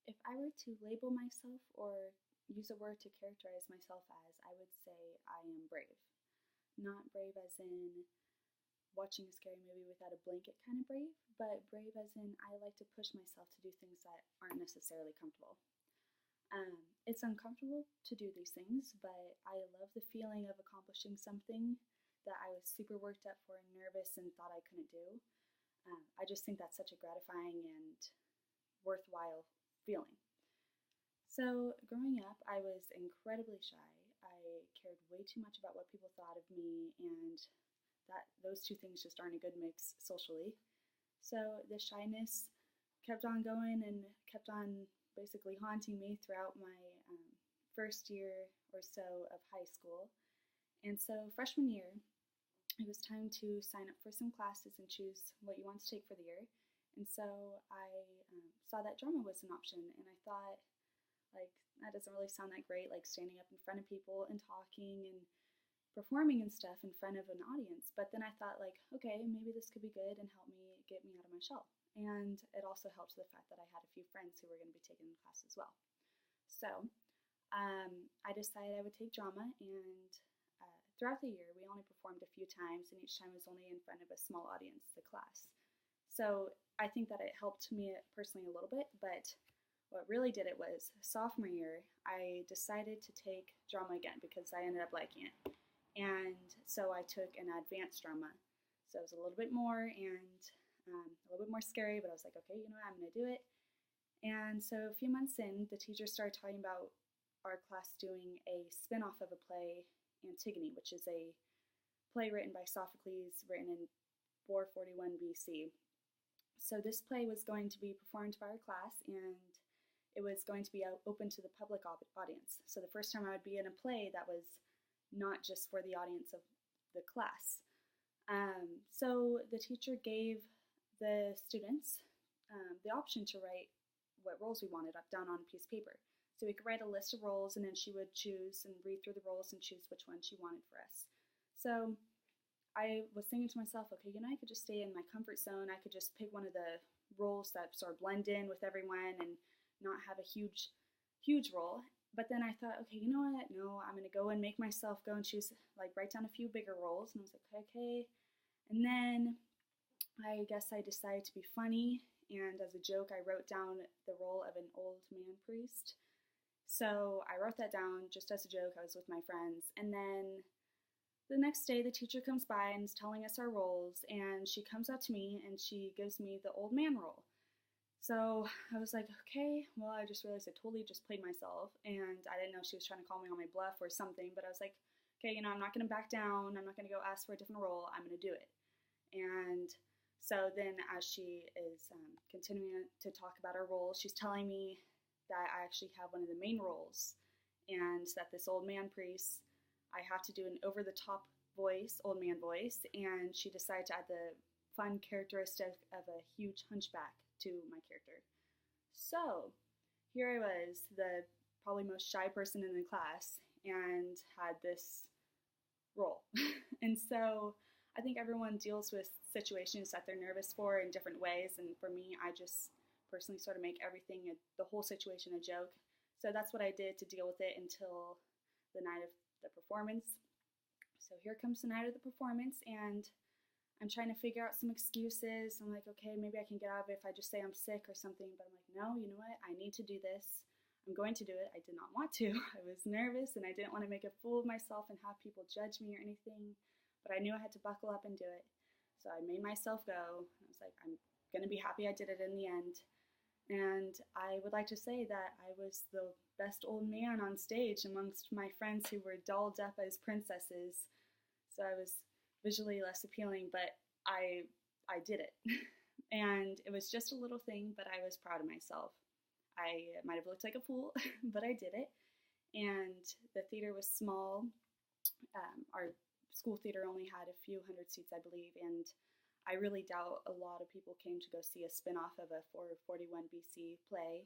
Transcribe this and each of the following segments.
If I were to label myself or use a word to characterize myself as, I would say I am brave. Not brave as in watching a scary movie without a blanket kind of brave, but brave as in I like to push myself to do things that aren't necessarily comfortable. It's uncomfortable to do these things, but I love the feeling of accomplishing something that I was super worked up for and nervous and thought I couldn't do. I just think that's such a gratifying and worthwhile feeling. So, growing up, I was incredibly shy. I cared way too much about what people thought of me, and that those two things just aren't a good mix socially. So, the shyness kept on going and kept on basically haunting me throughout my first year or so of high school. And so, freshman year, it was time to sign up for some classes and choose what you want to take for the year. And so I saw that drama was an option, and I thought, like, that doesn't really sound that great, like standing up in front of people and talking and performing and stuff in front of an audience. But then I thought, like, okay, maybe this could be good and help me get me out of my shell. And it also helped the fact that I had a few friends who were going to be taking the class as well. So I decided I would take drama, and throughout the year, we only performed a few times, and each time was only in front of a small audience, the class. So I think that it helped me personally a little bit, but what really did it was sophomore year, I decided to take drama again because I ended up liking it. And so I took an advanced drama. So it was a little bit more and a little bit more scary, but I was like, okay, you know what, I'm going to do it. And so a few months in, the teacher started talking about our class doing a spin-off of a play, Antigone, which is a play written by Sophocles, written in 441 BC. So this play was going to be performed by our class, and it was going to be open to the public audience. So the first time I would be in a play that was not just for the audience of the class. So the teacher gave the students the option to write what roles we wanted up down on a piece of paper. So we could write a list of roles, and then she would choose and read through the roles and choose which one she wanted for us. So I was thinking to myself, okay, you know, I could just stay in my comfort zone. I could just pick one of the roles that sort of blend in with everyone and not have a huge role. But then I thought, okay, you know what? No, I'm going to go and make myself go and choose, like, write down a few bigger roles. And I was like, okay. And then I guess I decided to be funny. And as a joke, I wrote down the role of an old man priest. So I wrote that down just as a joke. I was with my friends. And then the next day, the teacher comes by and is telling us our roles, and she comes up to me and she gives me the old man role. So I was like, okay, well, I just realized I totally just played myself, and I didn't know she was trying to call me on my bluff or something, but I was like, okay, you know, I'm not going to back down. I'm not going to go ask for a different role. I'm going to do it. And so then as she is continuing to talk about her role, she's telling me that I actually have one of the main roles, and that this old man priest, I have to do an over-the-top voice, old man voice, and she decided to add the fun characteristic of a huge hunchback to my character. So here I was, the probably most shy person in the class, and had this role. And so I think everyone deals with situations that they're nervous for in different ways, and for me, I just personally sort of make everything, the whole situation, a joke. So that's what I did to deal with it until the night of the performance. So here comes the night of the performance, and I'm trying to figure out some excuses. I'm like, okay, maybe I can get out of it if I just say I'm sick or something. But I'm like, no, you know what? I need to do this. I'm going to do it. I did not want to. I was nervous, and I didn't want to make a fool of myself and have people judge me or anything. But I knew I had to buckle up and do it. So I made myself go. I was like, I'm going to be happy I did it in the end. And I would like to say that I was the best old man on stage amongst my friends who were dolled up as princesses. So I was visually less appealing, but I did it. And it was just a little thing, but I was proud of myself. I might have looked like a fool, but I did it. And the theater was small. Our school theater only had a few hundred seats, I believe, and I really doubt a lot of people came to go see a spin-off of a 441 BC play.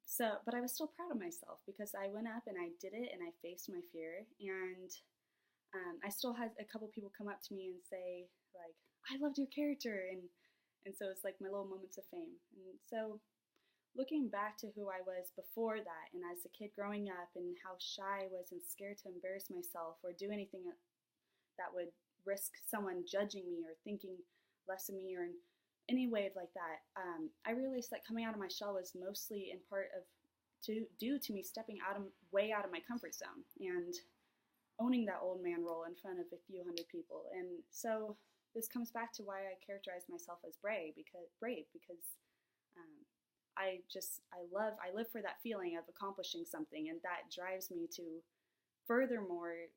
So, but I was still proud of myself because I went up and I did it and I faced my fear. And I still had a couple people come up to me and say, like, I loved your character. And so it's like my little moments of fame. And so looking back to who I was before that and as a kid growing up and how shy I was and scared to embarrass myself or do anything that would risk someone judging me or thinking less of me or in any way like that, I realized that coming out of my shell was mostly in part of due to me stepping way out of my comfort zone and owning that old man role in front of a few hundred people. And so this comes back to why I characterize myself as brave because um, I live for that feeling of accomplishing something, and that drives me to furthermore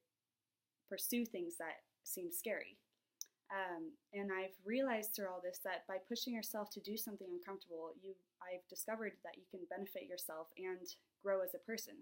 pursue things that seem scary. And I've realized through all this that by pushing yourself to do something uncomfortable, I've discovered that you can benefit yourself and grow as a person.